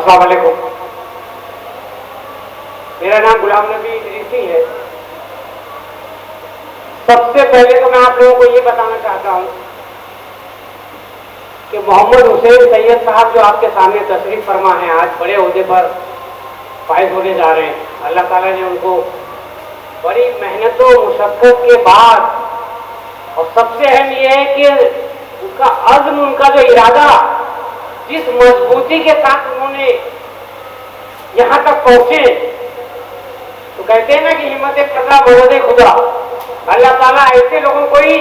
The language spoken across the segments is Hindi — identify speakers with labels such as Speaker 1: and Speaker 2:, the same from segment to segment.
Speaker 1: अस्सलाम वालेकुम। मेरा नाम गुलाम नबी इदरीसी है। सबसे पहले तो मैं आप लोगों को ये बताना चाहता हूं कि मोहम्मद हुसैन सैयद साहब जो आपके सामने तशरीफ फरमा है, आज बड़े ओहदे पर फायज होने जा रहे हैं। अल्लाह ताला ने उनको बड़ी मेहनतों मुशक्कत के बाद, और सबसे अहम यह है कि उनका अज़्म, उनका जो इरादा, जिस मजबूती के साथ उन्होंने यहां तक पहुंचे, तो कहते हैं ना कि हिम्मत कदरा मदद खुदा। अल्लाह ताला ऐसे लोगों को ही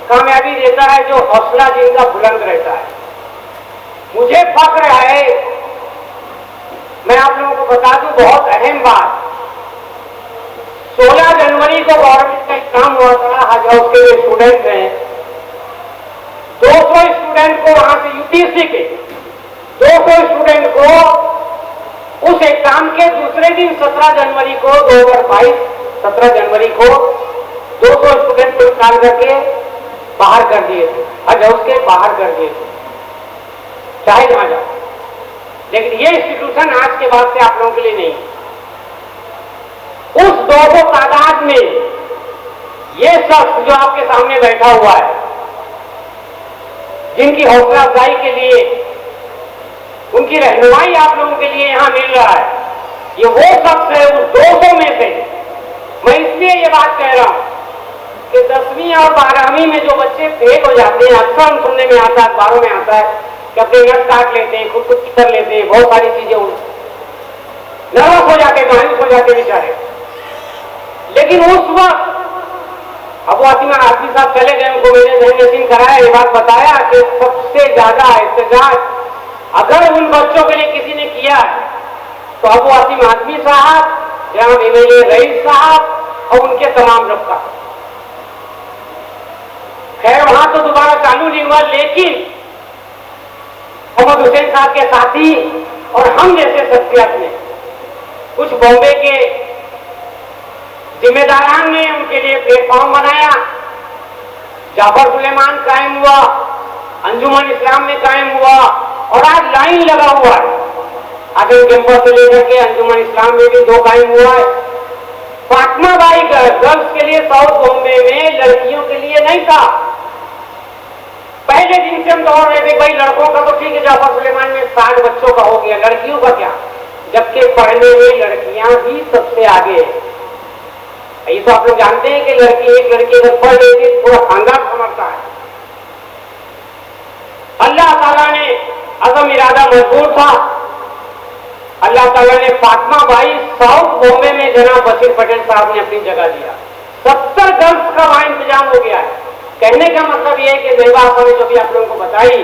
Speaker 1: कामयाबी देता है जो हौसला जिनका बुलंद रहता है। मुझे फख्र है, मैं आप लोगों को बता दूं बहुत अहम बात, 16 जनवरी को गवर्नमेंट का एग्जाम हुआ था। हज हाउस के जो स्टूडेंट हैं, 200 स्टूडेंट को वहां से यूपीएससी के 200 स्टूडेंट को उस एग्जाम के दूसरे दिन 17 जनवरी को 2022 17 जनवरी को 200 स्टूडेंट को निकाल करके बाहर कर दिए थे, हज हाउस के बाहर कर दिए थे, चाहे जहां जाओ। लेकिन ये इंस्टीट्यूशन आज के बाद से आप लोगों के लिए नहीं। उस 200 तादाद में ये शख्स जो आपके सामने बैठा हुआ है, जिनकी हौसला अफजाई के लिए, उनकी रहनुमाई आप लोगों के लिए यहां मिल रहा है, ये वो शख्स है उस 200 में से। मैं इसलिए ये बात कह रहा हूं कि 10वीं और 12वीं में जो बच्चे फेल हो जाते हैं, अक्सर हम सुनने में आता है, अखबारों में आता है कि अपने नट काट लेते हैं, खुद कर लेते हैं, बहुत सारी चीजें नर्वस हो जाते, मायूस हो जाते बेचारे। लेकिन उस वक्त अबू आसिम आदमी साहब चले गए, उनको मैंने जहन कराया, ये बात बताया कि सबसे ज्यादा एहतजाज अगर उन बच्चों के लिए किसी ने किया तो अबू आसिम आदमी साहब, जनाब एमएलए रईस साहब और उनके तमाम रफ्ता। खैर वहां तो दोबारा चालू नहीं हुआ, लेकिन मोहम्मद हुसैन साहब के साथी और हम जैसे शख्सियत ने, कुछ बॉम्बे के जिम्मेदारान ने उनके लिए प्लेटफॉर्म बनाया, जाफर सुलेमान कायम हुआ, अंजुमन इस्लाम में कायम हुआ, और आज लाइन लगा हुआ है। आजम कैंपस से लेकर के अंजुमन इस्लाम में भी 2 कायम हुआ है। फातिमा बाई गर्ल्स के लिए साउथ बॉम्बे में लड़कियों के लिए नहीं था। पहले दिन से हम दौड़ रहे थे, भाई लड़कों का तो ठीक है, जाफर सुलेमान में 60 बच्चों का हो गया, लड़कियों का क्या? जबकि पढ़ने में लड़कियां ही सबसे आगे है। ये तो आप लोग जानते हैं कि एक लड़की अगर पढ़ लेती पूरा खानदान समझता है। अल्लाह ताला ने अज़म इरादा मजबूर था, अल्लाह ताला ने फातिमा बाई साउथ बॉम्बे में जनाब बशीर पटेल साहब ने अपनी जगह दिया। 70 गर्ल्स का वहां इंतजाम हो गया है। कहने का मतलब यह है कि देवा ने जो भी आप लोगों को बताई,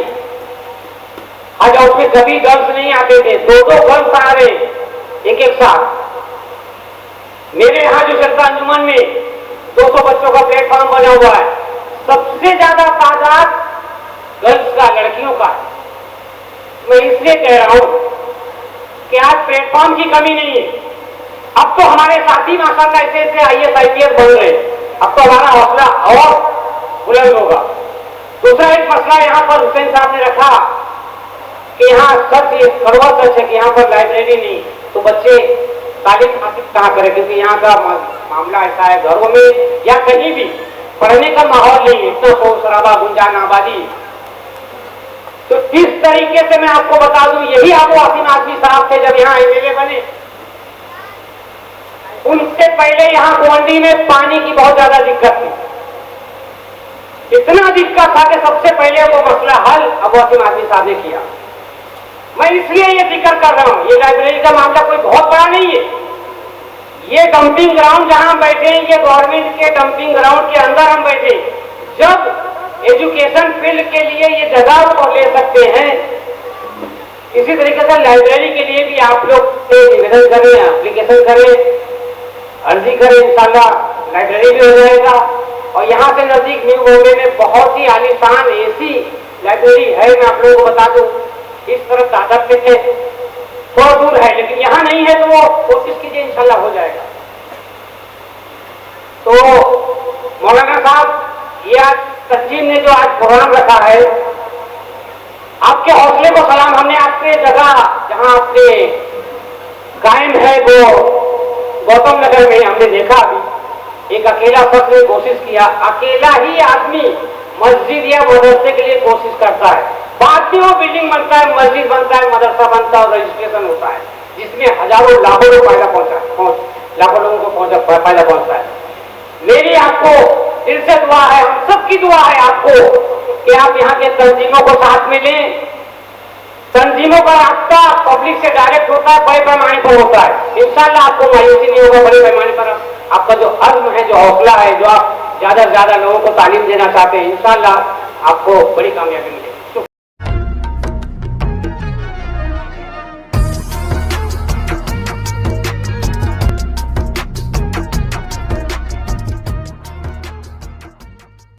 Speaker 1: आज उसमें कभी गर्ल्स नहीं आते थे, 2-2 गर्ल्स आ रहे एक साथ। मेरे यहाँ जो चलता अंजुमन में 200 बच्चों का प्लेटफॉर्म बना हुआ है, सबसे ज्यादा तादाद गर्ल्स का, लड़कियों का। मैं इसलिए कह रहा हूं कि आज प्लेटफॉर्म की कमी नहीं है। अब तो हमारे साथी माशाल्लाह ऐसे IAS IPS बन रहे हैं, अब तो हमारा हौसला और बुलंद होगा। दूसरा एक मसला यहां पर हुसैन साहब ने रखा कि यहाँ सच, ये कड़वा सच है कि यहाँ पर लाइब्रेरी नहीं, तो बच्चे तालीम हासिल कहाँ करें, क्योंकि यहाँ का मामला ऐसा है, घरों में या कहीं भी पढ़ने का माहौल नहीं है, इतना शोर शराबा, गुंजान आबादी। तो किस तरीके से मैं आपको बता दूं, यही अबू आसिम आदमी साहब थे जब यहाँ एमएलए बने। उनसे पहले यहाँ गोंडी में पानी की बहुत ज्यादा दिक्कत थी, इतना दिक्कत था कि सबसे पहले वो मसला हल अबू आसिम आदमी साहब ने किया। मैं इसलिए ये जिक्र कर रहा हूं, ये लाइब्रेरी का मामला कोई बहुत बड़ा नहीं है। ये डंपिंग ग्राउंड जहां हम बैठे हैं, ये गवर्नमेंट के डंपिंग ग्राउंड के अंदर हम बैठे। जब एजुकेशन फील्ड के लिए ये जगह तो ले सकते हैं, इसी तरीके से लाइब्रेरी के लिए भी आप लोग से निवेदन करें, एप्लीकेशन करें, अर्जी करें, इंशाल्लाह लाइब्रेरी भी हो जाएगा। और यहाँ से नजदीक न्यू बॉम्बे में बहुत ही आलीशान AC लाइब्रेरी है, मैं आप लोगों को बता दूं। इस तरफ दादर पे है, थोड़ा दूर है, लेकिन यहाँ नहीं है, तो वो कोशिश कीजिए, इंशाल्लाह हो जाएगा। तो मौलाना साहब, ये आज तंजीम ने जो आज प्रोग्राम रखा है, आपके हौसले को सलाम। हमने आपके जगह जहां आपने कायम है वो गौतम नगर में हमने देखा अभी एक अकेला शख्स ने कोशिश किया, अकेला ही आदमी मस्जिद या मदरसे के लिए कोशिश करता है। बाद में वो बिल्डिंग बनता है, मस्जिद बनता है, मदरसा बनता है और रजिस्ट्रेशन होता है, जिसमें हजारों लाखों लोग लाखों लोगों को फायदा पहुंचता है। मेरी आपको दिल से दुआ है, हम सबकी दुआ है आपको कि आप यहाँ के तंजीमों को साथ में लें। तंजीमों का रास्ता पब्लिक से डायरेक्ट होता है, बड़े पैमाने पर होता है। इंशाल्लाह आपको मायूसी नहीं होगा। बड़े पैमाने पर आपका जो अज़्म है, जो हौसला है, जो आप ज्यादा से ज्यादा लोगों को तालीम देना चाहते हैं, इंशाल्लाह आपको बड़ी कामयाबी मिलेगी।